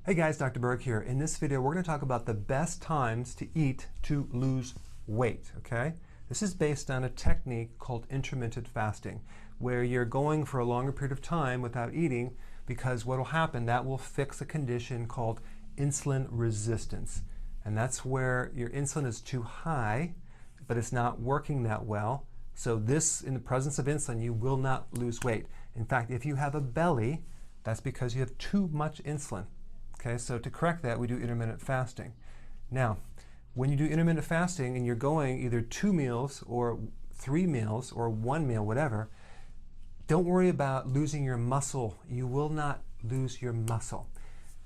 Hey guys, Dr. Berg here. In this video, we're going to talk about the best times to eat to lose weight, okay? This is based on a technique called intermittent fasting, where you're going for a longer period of time without eating, because what will happen, that will fix a condition called insulin resistance. And that's where your insulin is too high, but it's not working that well. So this, in the presence of insulin, you will not lose weight. In fact, if you have a belly, that's because you have too much insulin. Okay, so to correct that, we do intermittent fasting. Now, when you do intermittent fasting and you're going either 2 meals or 3 meals or 1 meal, whatever, don't worry about losing your muscle. You will not lose your muscle.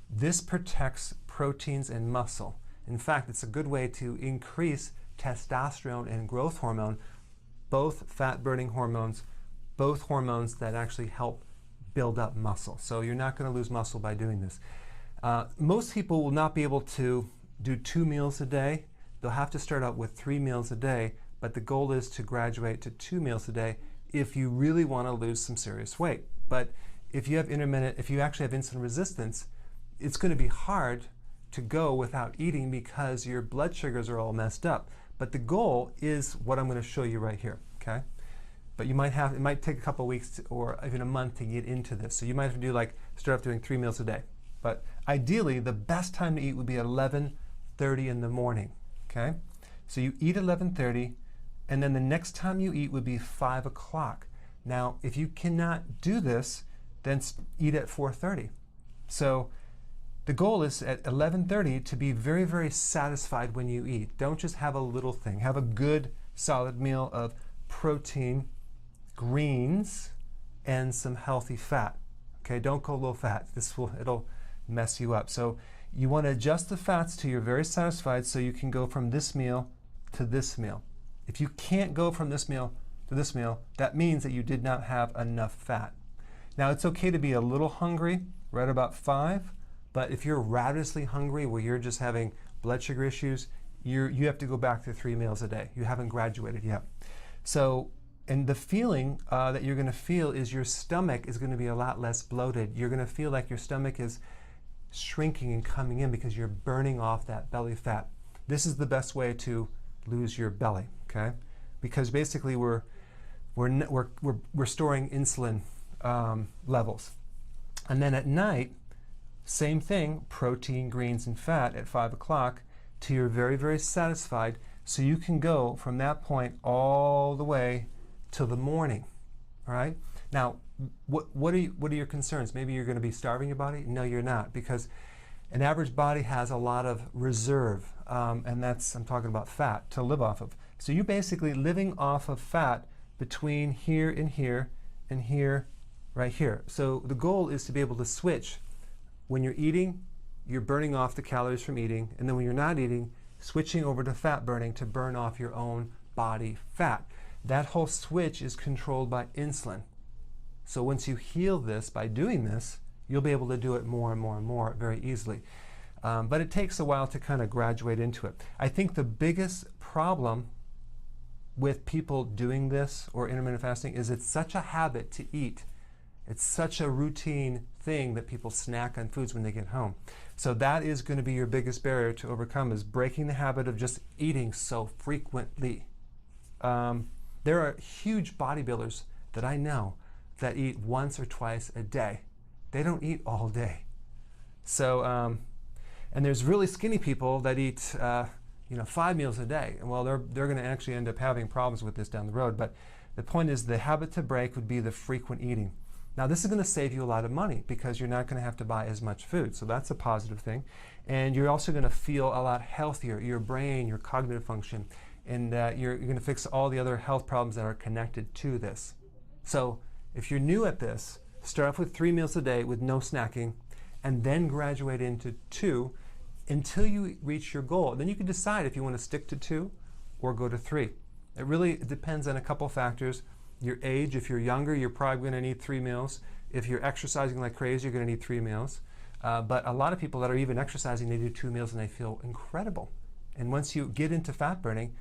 This protects proteins and muscle. In fact, it's a good way to increase testosterone and growth hormone, both fat-burning hormones, both hormones that actually help build up muscle. So you're not going to lose muscle by doing this. Most people will not be able to do 2 meals a day. They'll have to start out with 3 meals a day, but the goal is to graduate to 2 meals a day if you really want to lose some serious weight. But if you have if you actually have insulin resistance, it's going to be hard to go without eating because your blood sugars are all messed up. But the goal is what I'm going to show you right here, okay? But it might take a couple of weeks or even a month to get into this. So you might have to start off doing 3 meals a day. But ideally, the best time to eat would be 11:30 in the morning, okay? So you eat 11:30, and then the next time you eat would be 5 o'clock. Now, if you cannot do this, then eat at 4:30. So the goal is at 11:30 to be very, very satisfied when you eat. Don't just have a little thing. Have a good, solid meal of protein, greens, and some healthy fat. Okay, don't go low fat. It'll mess you up. So you want to adjust the fats till you're very satisfied so you can go from this meal to this meal. If you can't go from this meal to this meal, that means that you did not have enough fat. Now it's okay to be a little hungry right about 5, but if you're ravenously hungry where you're just having blood sugar issues, you have to go back to 3 meals a day. You haven't graduated yet. So, and the feeling that you're going to feel is your stomach is going to be a lot less bloated. You're going to feel like your stomach is shrinking and coming in because you're burning off that belly fat. This is the best way to lose your belly, okay? Because basically we're storing insulin levels. And then at night, same thing, protein, greens, and fat at 5 o'clock till you're very, very satisfied, so you can go from that point all the way till the morning, all right? Now, what are your concerns? Maybe you're going to be starving your body? No, you're not, because an average body has a lot of reserve, and I'm talking about fat, to live off of. So you're basically living off of fat between here and here and here, right here. So the goal is to be able to switch. When you're eating, you're burning off the calories from eating, and then when you're not eating, switching over to fat burning to burn off your own body fat. That whole switch is controlled by insulin. So once you heal this by doing this, you'll be able to do it more and more and more very easily. But it takes a while to kind of graduate into it. I think the biggest problem with people doing this or intermittent fasting is it's such a habit to eat. It's such a routine thing that people snack on foods when they get home. So that is going to be your biggest barrier to overcome, is breaking the habit of just eating so frequently. There are huge bodybuilders that I know that eat once or twice a day. They don't eat all day. So, and there's really skinny people that eat 5 meals a day. And well, they're going to actually end up having problems with this down the road. But the point is, the habit to break would be the frequent eating. Now this is going to save you a lot of money because you're not going to have to buy as much food. So that's a positive thing. And you're also going to feel a lot healthier. Your brain, your cognitive function, and you're going to fix all the other health problems that are connected to this. So if you're new at this, start off with 3 meals a day with no snacking, and then graduate into 2 until you reach your goal. Then you can decide if you want to stick to 2 or go to 3. It really depends on a couple factors. Your age. If you're younger, you're probably going to need 3 meals. If you're exercising like crazy, you're going to need 3 meals. But a lot of people that are even exercising, they do 2 meals and they feel incredible. And once you get into fat burning,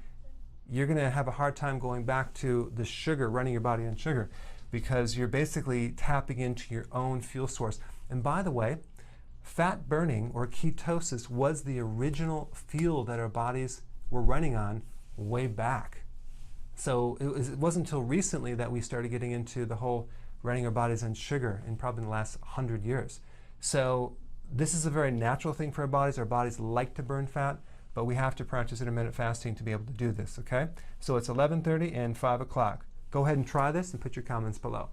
you're going to have a hard time going back to the sugar, running your body on sugar, because you're basically tapping into your own fuel source. And by the way, fat burning or ketosis was the original fuel that our bodies were running on way back. So it wasn't until recently that we started getting into the whole running our bodies on sugar, in probably the last 100 years. So this is a very natural thing for our bodies. Our bodies like to burn fat, but we have to practice intermittent fasting to be able to do this, okay? So it's 11:30 and 5 o'clock. Go ahead and try this and put your comments below.